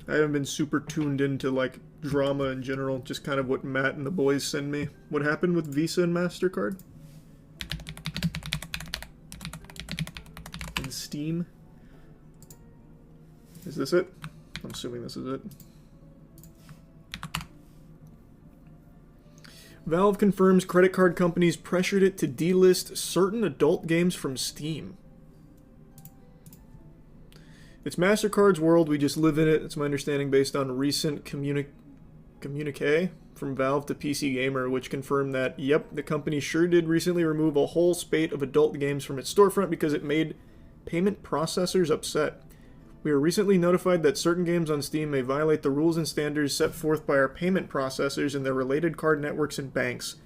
I haven't been super tuned into, like, drama in general. Just kind of what Matt and the boys send me. What happened with Visa and MasterCard? And Steam? Is this it? I'm assuming this is it. Valve confirms credit card companies pressured it to delist certain adult games from Steam. It's MasterCard's world, we just live in it. It's my understanding based on recent communique from Valve to PC Gamer, which confirmed that, yep, the company sure did recently remove a whole spate of adult games from its storefront because it made payment processors upset. We were recently notified that certain games on Steam may violate the rules and standards set forth by our payment processors and their related card networks and banks.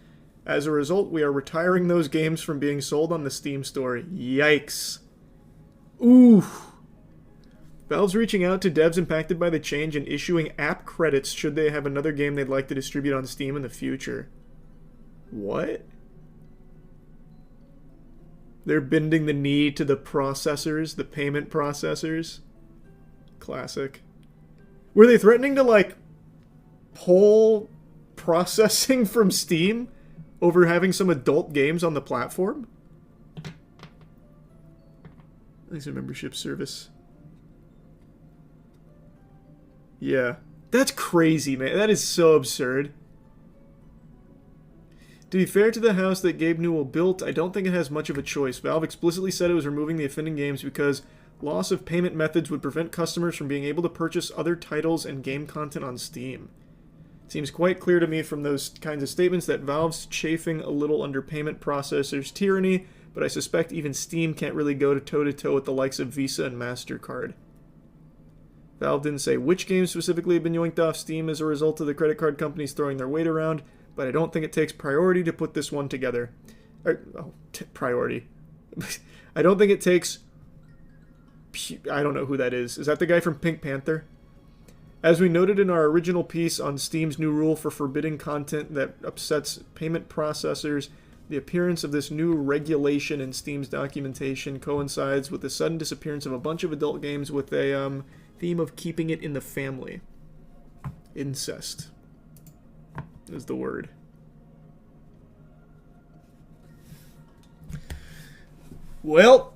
As a result, we are retiring those games from being sold on the Steam store. Yikes. Ooh. Valve's reaching out to devs impacted by the change and issuing app credits should they have another game they'd like to distribute on Steam in the future. What? They're bending the knee to the processors, the payment processors. Classic. Were they threatening to, like, pull processing from Steam over having some adult games on the platform? Thanks for membership service. Yeah. That's crazy, man. That is so absurd. To be fair to the house that Gabe Newell built, I don't think it has much of a choice. Valve explicitly said it was removing the offending games because loss of payment methods would prevent customers from being able to purchase other titles and game content on Steam. It seems quite clear to me from those kinds of statements that Valve's chafing a little under payment processors' tyranny, but I suspect even Steam can't really go toe-to-toe with the likes of Visa and MasterCard. Valve didn't say which games specifically have been yoinked off Steam as a result of the credit card companies throwing their weight around, but I don't think it takes priority to put this one together. Priority. I don't think it takes... I don't know who that is. Is that the guy from Pink Panther? As we noted in our original piece on Steam's new rule for forbidding content that upsets payment processors, the appearance of this new regulation in Steam's documentation coincides with the sudden disappearance of a bunch of adult games with a theme of keeping it in the family. Incest is the word. Well,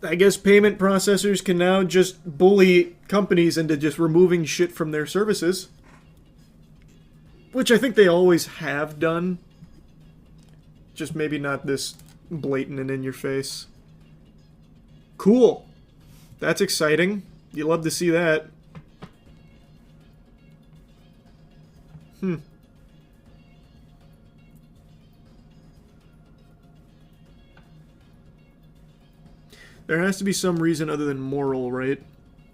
I guess payment processors can now just bully companies into just removing shit from their services. Which I think they always have done. Just maybe not this blatant and in your face. Cool. That's exciting. You love to see that. There has to be some reason other than moral, right?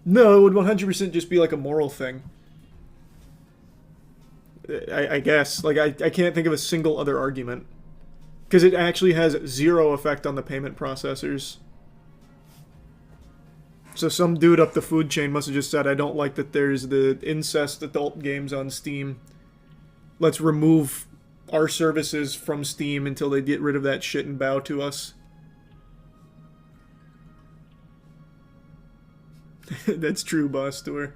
No, it would 100% just be like a moral thing. I guess. Like, I can't think of a single other argument. Because it actually has zero effect on the payment processors. So some dude up the food chain must have just said, I don't like that there's the incest adult games on Steam. Let's remove our services from Steam until they get rid of that shit and bow to us. That's true, Boss Tour.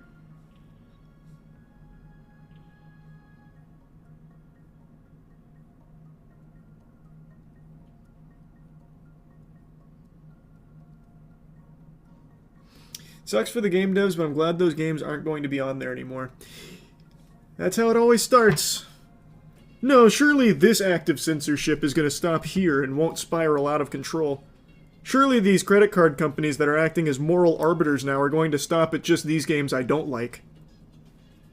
Sucks for the game devs, but I'm glad those games aren't going to be on there anymore. That's how it always starts. No, surely this act of censorship is going to stop here and won't spiral out of control. Surely these credit card companies that are acting as moral arbiters now are going to stop at just these games I don't like.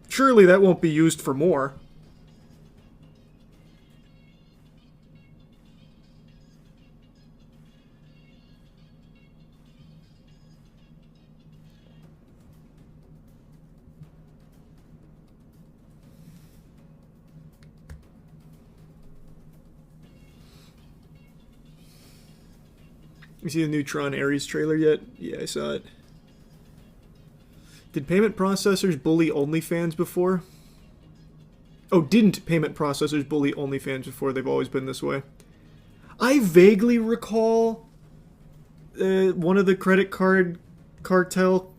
Surely that won't be used for more. You see the new Tron Ares trailer yet? Yeah, I saw it. Did payment processors bully OnlyFans before? Oh, didn't payment processors bully OnlyFans before? They've always been this way. I vaguely recall one of the credit card cartel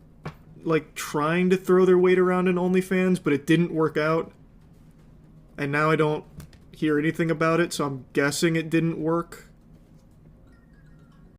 like trying to throw their weight around in OnlyFans, but it didn't work out. And now I don't hear anything about it, so I'm guessing it didn't work.